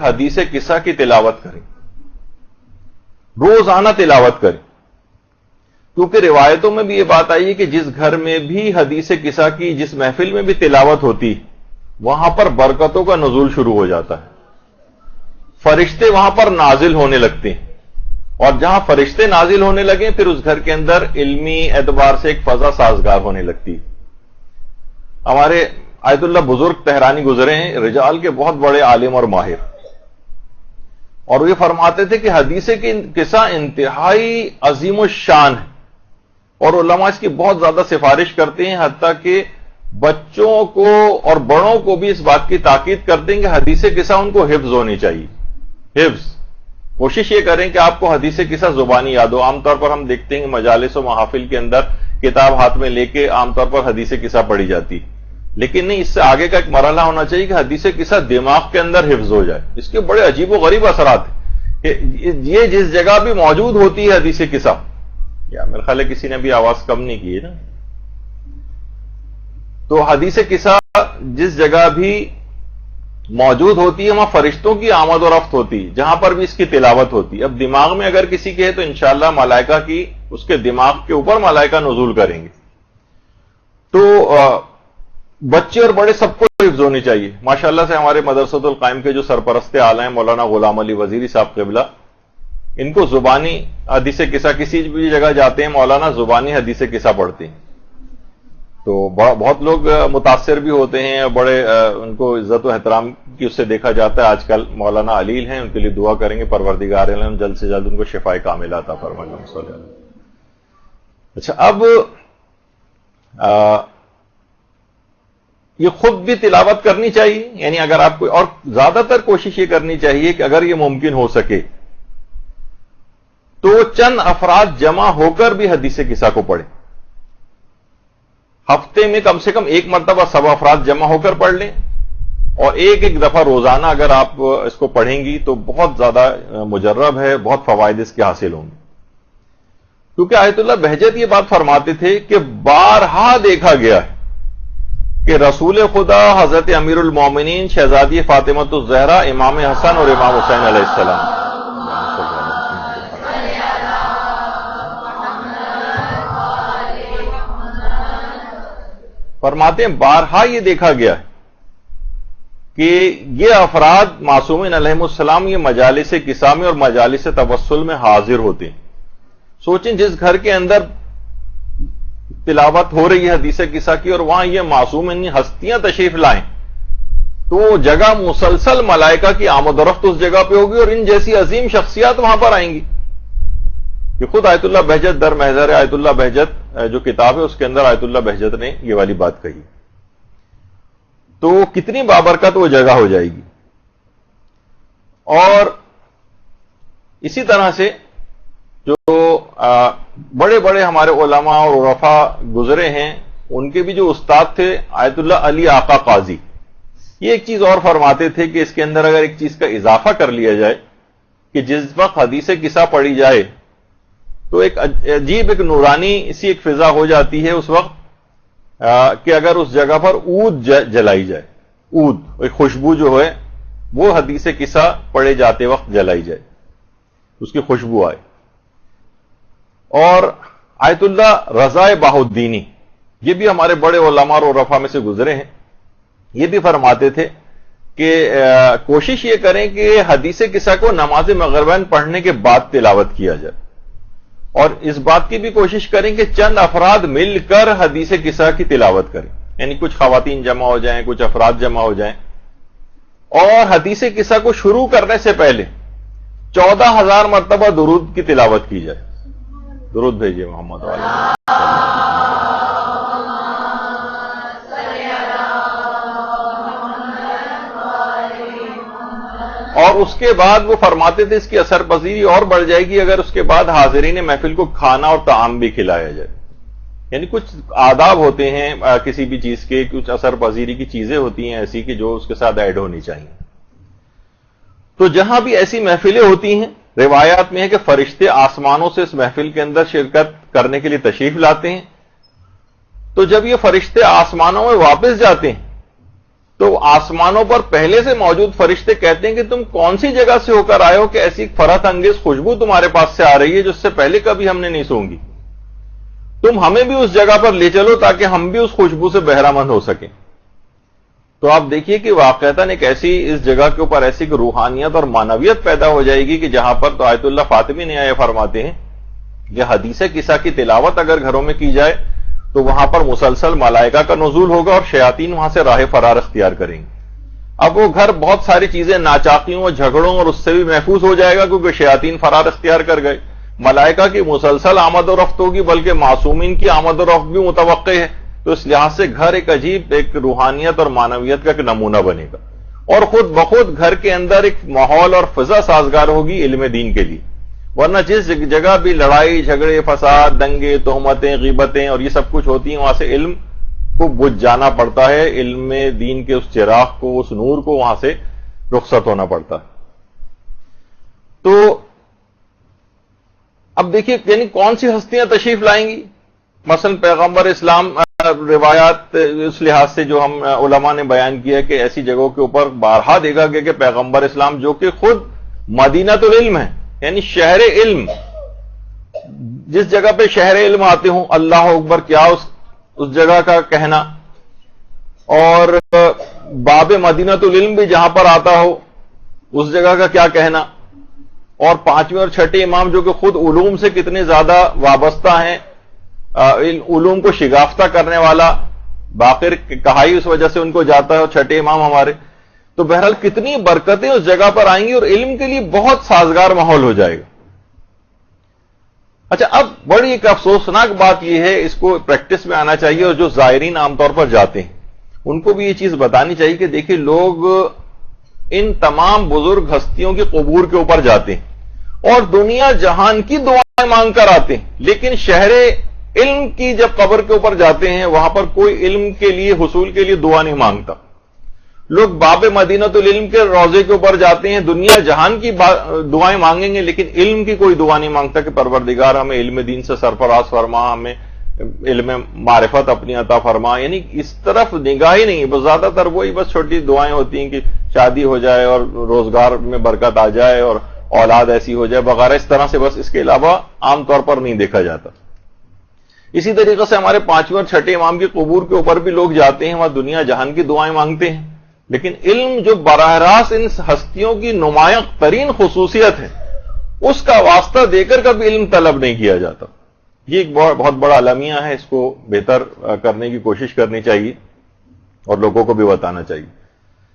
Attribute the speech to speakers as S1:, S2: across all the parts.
S1: حدیث قصہ کی تلاوت کریں، روزانہ تلاوت کریں، کیونکہ روایتوں میں بھی یہ بات آئی ہے کہ جس گھر میں بھی حدیث قصہ کی، جس محفل میں بھی تلاوت ہوتی، وہاں پر برکتوں کا نزول شروع ہو جاتا ہے، فرشتے وہاں پر نازل ہونے لگتے ہیں، اور جہاں فرشتے نازل ہونے لگیں پھر اس گھر کے اندر علمی اعتبار سے ایک فضا سازگار ہونے لگتی۔ ہمارے آیت اللہ بزرگ تہرانی گزرے ہیں، رجال کے بہت بڑے عالم اور ماہر، اور وہ یہ فرماتے تھے کہ حدیث کی قصہ انتہائی عظیم الشان ہے، اور علماء اس کی بہت زیادہ سفارش کرتے ہیں، حتیٰ کہ بچوں کو اور بڑوں کو بھی اس بات کی تاکید کرتے ہیں کہ حدیث قصہ ان کو حفظ ہونی چاہیے۔ حفظ، کوشش یہ کریں کہ آپ کو حدیث قصہ زبانی یاد ہو۔ عام طور پر ہم دیکھتے ہیں کہ مجالس و محافل کے اندر کتاب ہاتھ میں لے کے عام طور پر حدیث قصہ پڑھی جاتی، لیکن نہیں، اس سے آگے کا ایک مرحلہ ہونا چاہیے کہ حدیث قصہ دماغ کے اندر حفظ ہو جائے۔ اس کے بڑے عجیب و غریب اثرات ہیں کہ یہ جس جگہ بھی موجود ہوتی ہے حدیث قصہ، یا میرے خیال ہے کسی نے بھی آواز کم نہیں کی ہے نا، تو حدیث قصہ جس جگہ بھی موجود ہوتی ہے وہاں فرشتوں کی آمد و رفت ہوتی، جہاں پر بھی اس کی تلاوت ہوتی۔ اب دماغ میں اگر کسی کے ہے تو انشاءاللہ ملائکہ کی اس کے دماغ کے اوپر ملائکہ نزول کریں گے۔ تو بچے اور بڑے سب کو حفظ ہونی چاہیے۔ ماشاءاللہ سے ہمارے مدرسۃ القائم کے جو سرپرست اعلیٰ ہیں مولانا غلام علی وزیری صاحب قبلہ، ان کو زبانی حدیث قصہ، کسی بھی جگہ جاتے ہیں مولانا زبانی حدیث قصہ پڑھتے ہیں، تو بہت لوگ متاثر بھی ہوتے ہیں، بڑے ان کو عزت و احترام کی اس سے دیکھا جاتا ہے۔ آج کل مولانا علیل ہیں، ان کے لیے دعا کریں گے، پروردگار عالم جلد سے جلد ان کو شفائے کاملہ عطا فرمائے۔ اچھا، اب یہ خود بھی تلاوت کرنی چاہیے، یعنی اگر آپ کو، اور زیادہ تر کوشش یہ کرنی چاہیے کہ اگر یہ ممکن ہو سکے تو چند افراد جمع ہو کر بھی حدیث قصہ کو پڑھیں۔ ہفتے میں کم سے کم ایک مرتبہ سب افراد جمع ہو کر پڑھ لیں، اور ایک دفعہ روزانہ اگر آپ اس کو پڑھیں گی تو بہت زیادہ مجرب ہے، بہت فوائد اس کے حاصل ہوں گے۔ کیونکہ آیت اللہ بہجت یہ بات فرماتے تھے کہ بارہا دیکھا گیا ہے کہ رسول خدا حضرت امیر المومنین شہزادی فاطمۃ الزہرا، امام حسن اور امام حسین علیہ السلام، فرماتے ہیں بارہا یہ دیکھا گیا ہے کہ یہ افراد معصومین علیہ السلام یہ مجالس قصہ میں اور مجالس توسل میں حاضر ہوتے ہیں۔ سوچیں جس گھر کے اندر تلاوت ہو رہی ہے حدیث قصہ کی اور وہاں یہ معصوم ہستیاں تشریف لائیں، تو جگہ مسلسل ملائکہ کی آمد و رفت اس جگہ پہ ہوگی، اور ان جیسی عظیم شخصیات وہاں پر آئیں گی۔ یہ خود آیت اللہ بہجت در محضر آیت اللہ بہجت جو کتاب ہے اس کے اندر آیت اللہ بہجت نے یہ والی بات کہی، تو کتنی بابرکت وہ جگہ ہو جائے گی۔ اور اسی طرح سے جو بڑے بڑے ہمارے علماء اور عرفاء گزرے ہیں، ان کے بھی جو استاد تھے آیت اللہ علی آقا قاضی، یہ ایک چیز اور فرماتے تھے کہ اس کے اندر اگر ایک چیز کا اضافہ کر لیا جائے کہ جس وقت حدیث قصہ پڑھی جائے تو ایک عجیب ایک نورانی اسی ایک فضا ہو جاتی ہے اس وقت کہ اگر اس جگہ پر عود جلائی جائے، عود ایک خوشبو جو ہے وہ حدیث قصہ پڑھے جاتے وقت جلائی جائے، اس کی خوشبو آئے۔ اور آیت اللہ رضا بہاؤالدینی، یہ بھی ہمارے بڑے علماء اور عرفاء میں سے گزرے ہیں، یہ بھی فرماتے تھے کہ کوشش یہ کریں کہ حدیث قصہ کو نماز مغربین پڑھنے کے بعد تلاوت کیا جائے، اور اس بات کی بھی کوشش کریں کہ چند افراد مل کر حدیث قصہ کی تلاوت کریں، یعنی کچھ خواتین جمع ہو جائیں، کچھ افراد جمع ہو جائیں، اور حدیث قصہ کو شروع کرنے سے پہلے 14,000 مرتبہ درود کی تلاوت کی جائے۔ درود بھیجیے محمد علیہ۔ اور اس کے بعد وہ فرماتے تھے اس کی اثر پذیری اور بڑھ جائے گی اگر اس کے بعد حاضرین محفل کو کھانا اور طعام بھی کھلایا جائے، یعنی کچھ آداب ہوتے ہیں کسی بھی چیز کے، کچھ اثر پذیری کی چیزیں ہوتی ہیں ایسی کہ جو اس کے ساتھ ایڈ ہونی چاہیے۔ تو جہاں بھی ایسی محفلیں ہوتی ہیں، روایات میں ہے کہ فرشتے آسمانوں سے اس محفل کے اندر شرکت کرنے کے لیے تشریف لاتے ہیں، تو جب یہ فرشتے آسمانوں میں واپس جاتے ہیں تو آسمانوں پر پہلے سے موجود فرشتے کہتے ہیں کہ تم کون سی جگہ سے ہو کر آئے ہو کہ ایسی فرحت انگیز خوشبو تمہارے پاس سے آ رہی ہے جو اس سے پہلے کبھی ہم نے نہیں سونگی. تم ہمیں بھی اس جگہ پر لے چلو تاکہ ہم بھی اس خوشبو سے بہرہ مند ہو سکیں. تو آپ دیکھیے کہ واقعتاً ایک ایسی اس جگہ کے اوپر ایسی روحانیت اور معنویت پیدا ہو جائے گی کہ جہاں پر تو آیت اللہ فاطمی نے یہ فرماتے ہیں کہ حدیث قصہ کی تلاوت اگر گھروں میں کی جائے تو وہاں پر مسلسل ملائکہ کا نزول ہوگا اور شیاطین وہاں سے راہ فرار اختیار کریں گے. اب وہ گھر بہت ساری چیزیں ناچاقیوں اور جھگڑوں اور اس سے بھی محفوظ ہو جائے گا کیونکہ شیاطین فرار اختیار کر گئے. ملائکہ کی مسلسل آمد و رفت ہوگی بلکہ معصومین کی آمد و رفت بھی متوقع ہے. تو اس لحاظ سے گھر ایک عجیب ایک روحانیت اور معنویت کا ایک نمونہ بنے گا اور خود بخود گھر کے اندر ایک ماحول اور فضا سازگار ہوگی علم دین کے لیے. ورنہ جس جگہ بھی لڑائی جھگڑے فساد دنگے تہمتیں غیبتیں اور یہ سب کچھ ہوتی ہیں وہاں سے علم کو بجھ جانا پڑتا ہے. علم دین کے اس چراغ کو اس نور کو وہاں سے رخصت ہونا پڑتا ہے. تو اب دیکھیے یعنی کون سی ہستیاں تشریف لائیں گی. مثلا پیغمبر اسلام روایات اس لحاظ سے جو ہم علماء نے بیان کیا کہ ایسی جگہوں کے اوپر بارہا دیکھا گیا کہ پیغمبر اسلام جو کہ خود مدینۃ العلم ہے یعنی شہر علم، جس جگہ پہ شہر علم آتے ہوں اللہ اکبر کیا اس جگہ کا کہنا، اور باب مدینۃ العلم بھی جہاں پر آتا ہو اس جگہ کا کیا کہنا، اور پانچویں اور چھٹے امام جو کہ خود علوم سے کتنے زیادہ وابستہ ہیں، علوم کو شگافتہ کرنے والا باقر کہائی اس وجہ سے ان کو جاتا ہے، اور چھٹے امام ہمارے. تو بہرحال کتنی برکتیں اس جگہ پر آئیں گی اور علم کے لیے بہت سازگار ماحول ہو جائے گا. اچھا اب بڑی ایک افسوسناک بات یہ ہے، اس کو پریکٹس میں آنا چاہیے اور جو زائرین عام طور پر جاتے ہیں ان کو بھی یہ چیز بتانی چاہیے کہ دیکھیں لوگ ان تمام بزرگ ہستیوں کے قبور کے اوپر جاتے ہیں اور دنیا جہان کی دعائیں مانگ کر آتے ہیں، لیکن شہر علم کی جب قبر کے اوپر جاتے ہیں وہاں پر کوئی علم کے لیے حصول کے لیے دعا نہیں مانگتا. لوگ باب مدینۃ العلم کے روضے کے اوپر جاتے ہیں، دنیا جہان کی دعائیں مانگیں گے لیکن علم کی کوئی دعا نہیں مانگتا کہ پروردگار ہمیں علم دین سے سرفراز فرما، ہمیں علم معرفت اپنی عطا فرما. یعنی اس طرف نگاہ ہی نہیں. بس زیادہ تر وہی بس چھوٹی دعائیں ہوتی ہیں کہ شادی ہو جائے اور روزگار میں برکت آ جائے اور اولاد ایسی ہو جائے وغیرہ اس طرح سے، بس اس کے علاوہ عام طور پر نہیں دیکھا جاتا. اسی طریقے سے ہمارے پانچویں اور چھٹے امام کے قبور کے اوپر بھی لوگ جاتے ہیں، وہاں دنیا جہان کی دعائیں مانگتے ہیں، لیکن علم جو براہ راست ان ہستیوں کی نمایاں ترین خصوصیت ہے اس کا واسطہ دے کر کبھی علم طلب نہیں کیا جاتا. یہ ایک بہت بڑا المیہ ہے، اس کو بہتر کرنے کی کوشش کرنی چاہیے اور لوگوں کو بھی بتانا چاہیے.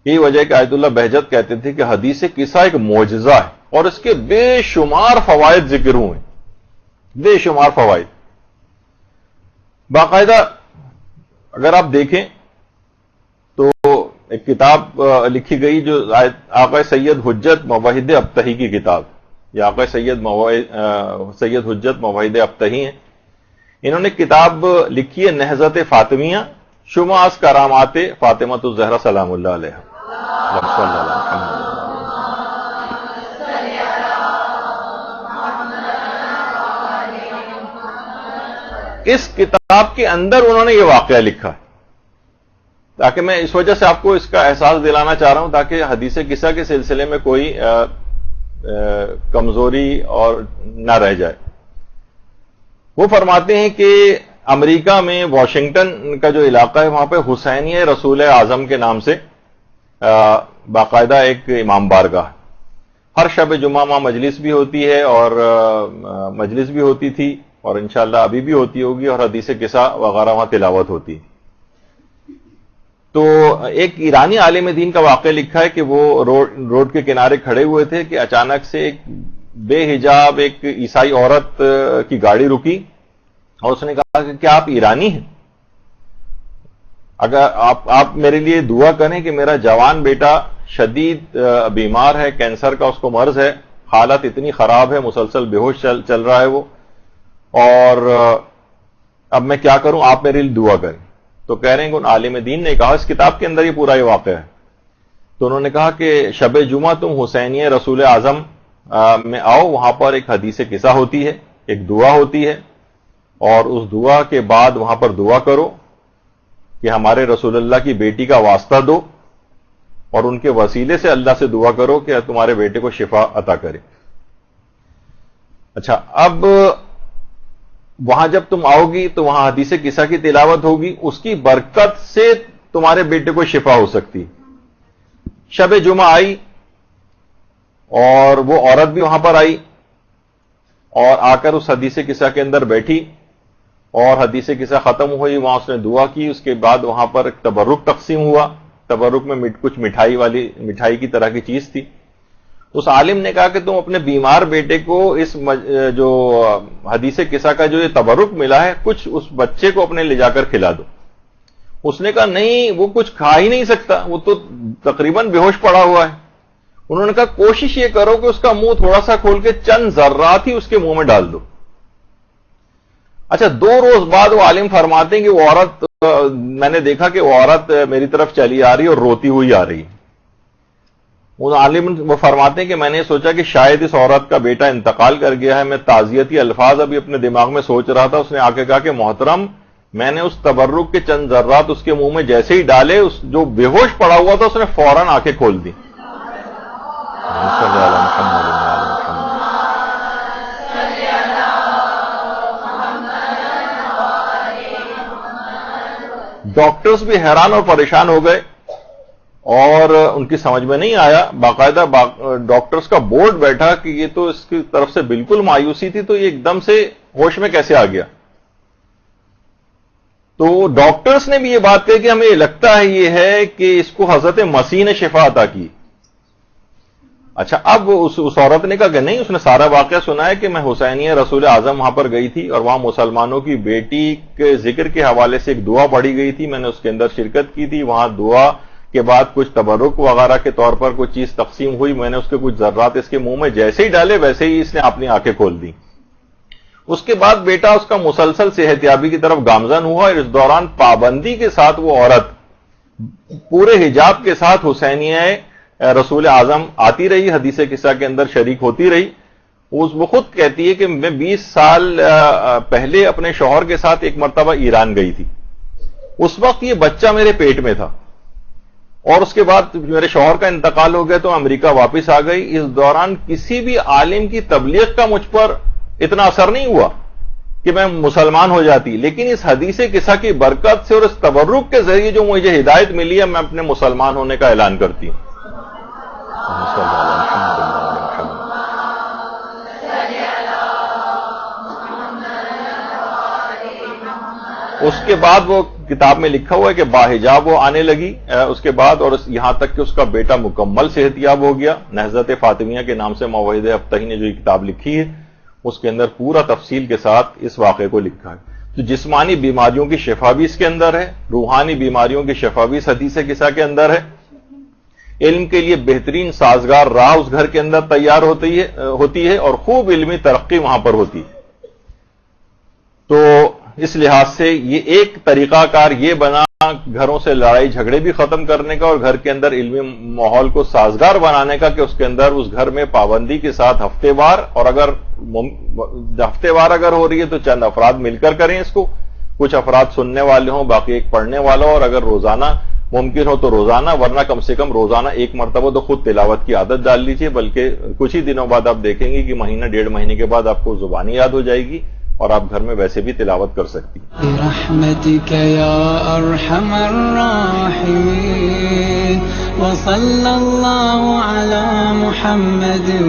S1: یہی وجہ ہے کہ آیت اللہ بہجت کہتے تھے کہ حدیث قصہ ایک معجزہ ہے اور اس کے بے شمار فوائد ذکر ہوئے، بے شمار فوائد. باقاعدہ اگر آپ دیکھیں تو ایک کتاب لکھی گئی جو آقا سید حجت موحد ابتہی کی کتاب، یہ آقا سید حجت موحد ابتہی ہیں. انہوں نے کتاب لکھی ہے نہضت فاطمیہ شماس کرامات فاطمۃ الزہرا سلام اللہ علیہ. اس کتاب کے اندر انہوں نے یہ واقعہ لکھا تاکہ میں اس وجہ سے آپ کو اس کا احساس دلانا چاہ رہا ہوں تاکہ حدیث قصہ کے سلسلے میں کوئی کمزوری اور نہ رہ جائے. وہ فرماتے ہیں کہ امریکہ میں واشنگٹن کا جو علاقہ ہے وہاں پہ حسینیہ رسول اعظم کے نام سے باقاعدہ ایک امام بارگاہ، ہر شب جمعہ وہاں مجلس بھی ہوتی ہے اور مجلس بھی ہوتی تھی اور انشاءاللہ ابھی بھی ہوتی ہوگی، اور حدیث قصہ وغیرہ وہاں تلاوت ہوتی ہے. تو ایک ایرانی عالم دین کا واقعہ لکھا ہے کہ وہ روڈ کے کنارے کھڑے ہوئے تھے کہ اچانک سے ایک بے حجاب ایک عیسائی عورت کی گاڑی رکی اور اس نے کہا کہ کیا آپ ایرانی ہیں؟ اگر آپ میرے لیے دعا کریں کہ میرا جوان بیٹا شدید بیمار ہے، کینسر کا اس کو مرض ہے، حالت اتنی خراب ہے، مسلسل بے ہوش چل رہا ہے وہ، اور اب میں کیا کروں، آپ میرے لیے دعا کریں. تو کہہ رہے ہیں کہ ان عالم دین نے کہا، اس کتاب کے اندر یہ پورا یہ واقعہ ہے، تو انہوں نے کہا کہ شب جمعہ تم حسینیہ رسول اعظم میں آؤ، وہاں پر ایک حدیث قصہ ہوتی ہے، ایک دعا ہوتی ہے، اور اس دعا کے بعد وہاں پر دعا کرو کہ ہمارے رسول اللہ کی بیٹی کا واسطہ دو اور ان کے وسیلے سے اللہ سے دعا کرو کہ تمہارے بیٹے کو شفا عطا کرے. اچھا، اب وہاں جب تم آؤ گی تو وہاں حدیث قصہ کی تلاوت ہوگی، اس کی برکت سے تمہارے بیٹے کو شفا ہو سکتی. شب جمعہ آئی اور وہ عورت بھی وہاں پر آئی اور آ کر اس حدیث قصہ کے اندر بیٹھی اور حدیث قصہ ختم ہوئی. وہاں اس نے دعا کی. اس کے بعد وہاں پر ایک تبرک تقسیم ہوا. تبرک میں کچھ مٹھائی کی طرح کی چیز تھی. اس عالم نے کہا کہ تم اپنے بیمار بیٹے کو اس جو حدیث قصہ کا جو یہ تبرک ملا ہے کچھ اس بچے کو اپنے لے جا کر کھلا دو. اس نے کہا نہیں، وہ کچھ کھا ہی نہیں سکتا، وہ تو تقریباً بے ہوش پڑا ہوا ہے. انہوں نے کہا کوشش یہ کرو کہ اس کا منہ تھوڑا سا کھول کے چند ذرات ہی اس کے منہ میں ڈال دو. اچھا، 2 روز بعد وہ عالم فرماتے ہیں کہ وہ عورت، میں نے دیکھا کہ وہ عورت میری طرف چلی آ رہی اور روتی ہوئی آ رہی. وہ عالم وہ فرماتے ہیں کہ میں نے سوچا کہ شاید اس عورت کا بیٹا انتقال کر گیا ہے. میں تعزیتی الفاظ ابھی اپنے دماغ میں سوچ رہا تھا. اس نے آ کے کہا کہ محترم، میں نے اس تبرک کے چند ذرات اس کے منہ میں جیسے ہی ڈالے، اس جو بے ہوش پڑا ہوا تھا اس نے فوراً آنکھیں کھول دی. ڈاکٹرز بھی حیران اور پریشان ہو گئے اور ان کی سمجھ میں نہیں آیا. باقاعدہ ڈاکٹرز کا بورڈ بیٹھا کہ یہ تو اس کی طرف سے بالکل مایوسی تھی، تو یہ ایک دم سے ہوش میں کیسے آ گیا. تو ڈاکٹرز نے بھی یہ بات کہی کہ ہمیں لگتا ہے یہ ہے کہ اس کو حضرت مسیح نے شفا عطا کی. اچھا، اب اس عورت نے کہا کہ نہیں، اس نے سارا واقعہ سنا ہے کہ میں حسینیہ رسول اعظم وہاں پر گئی تھی اور وہاں مسلمانوں کی بیٹی کے ذکر کے حوالے سے ایک دعا پڑھی گئی تھی، میں نے اس کے اندر شرکت کی تھی. وہاں دعا کے بعد کچھ تبرک وغیرہ کے طور پر کچھ چیز تقسیم ہوئی، میں نے اس کے کچھ ذرات اس کے منہ میں جیسے ہی ڈالے ویسے ہی اس نے اپنی آنکھیں کھول دی. اس کے بعد بیٹا اس کا مسلسل صحت یابی کی طرف گامزن ہوا اور اس دوران پابندی کے ساتھ وہ عورت پورے حجاب کے ساتھ حسینیہ رسول اعظم آتی رہی، حدیث قصہ کے اندر شریک ہوتی رہی. وہ خود کہتی ہے کہ میں 20 سال پہلے اپنے شوہر کے ساتھ ایک مرتبہ ایران گئی تھی. اس وقت یہ بچہ میرے پیٹ میں تھا اور اس کے بعد میرے شوہر کا انتقال ہو گیا تو امریکہ واپس آ گئی. اس دوران کسی بھی عالم کی تبلیغ کا مجھ پر اتنا اثر نہیں ہوا کہ میں مسلمان ہو جاتی، لیکن اس حدیث قصہ کی برکت سے اور اس تبرک کے ذریعے جو مجھے ہدایت ملی ہے، میں اپنے مسلمان ہونے کا اعلان کرتی ہوں. اس کے بعد وہ کتاب میں لکھا ہوا ہے کہ باحجاب وہ آنے لگی اس کے بعد، اور یہاں تک کہ اس کا بیٹا مکمل صحت یاب ہو گیا. نہضت فاطمیہ کے نام سے موحد ابتہی نے جو یہ کتاب لکھی ہے اس کے اندر پورا تفصیل کے ساتھ اس واقعے کو لکھا ہے. تو جسمانی بیماریوں کی شفا بھی اس کے اندر ہے، روحانی بیماریوں کی شفا بھی اس حدیث قصہ کے اندر ہے. علم کے لیے بہترین سازگار راہ اس گھر کے اندر تیار ہوتی ہے اور خوب علمی ترقی وہاں پر ہوتی. تو اس لحاظ سے یہ ایک طریقہ کار یہ بنا گھروں سے لڑائی جھگڑے بھی ختم کرنے کا اور گھر کے اندر علمی ماحول کو سازگار بنانے کا کہ اس کے اندر اس گھر میں پابندی کے ساتھ ہفتے وار، اور اگر ہفتے وار اگر ہو رہی ہے تو چند افراد مل کر کریں اس کو. کچھ افراد سننے والے ہوں، باقی ایک پڑھنے والا ہو، اور اگر روزانہ ممکن ہو تو روزانہ، ورنہ کم سے کم روزانہ ایک مرتبہ تو خود تلاوت کی عادت ڈال لیجیے. بلکہ کچھ ہی دنوں بعد آپ دیکھیں گے کہ مہینہ 1.5 مہینے کے بعد آپ کو زبانی یاد ہو جائے گی اور آپ گھر میں ویسے بھی تلاوت کر سکتی.
S2: برحمتک یا ارحم الراحمین وصلی اللہ علی محمد و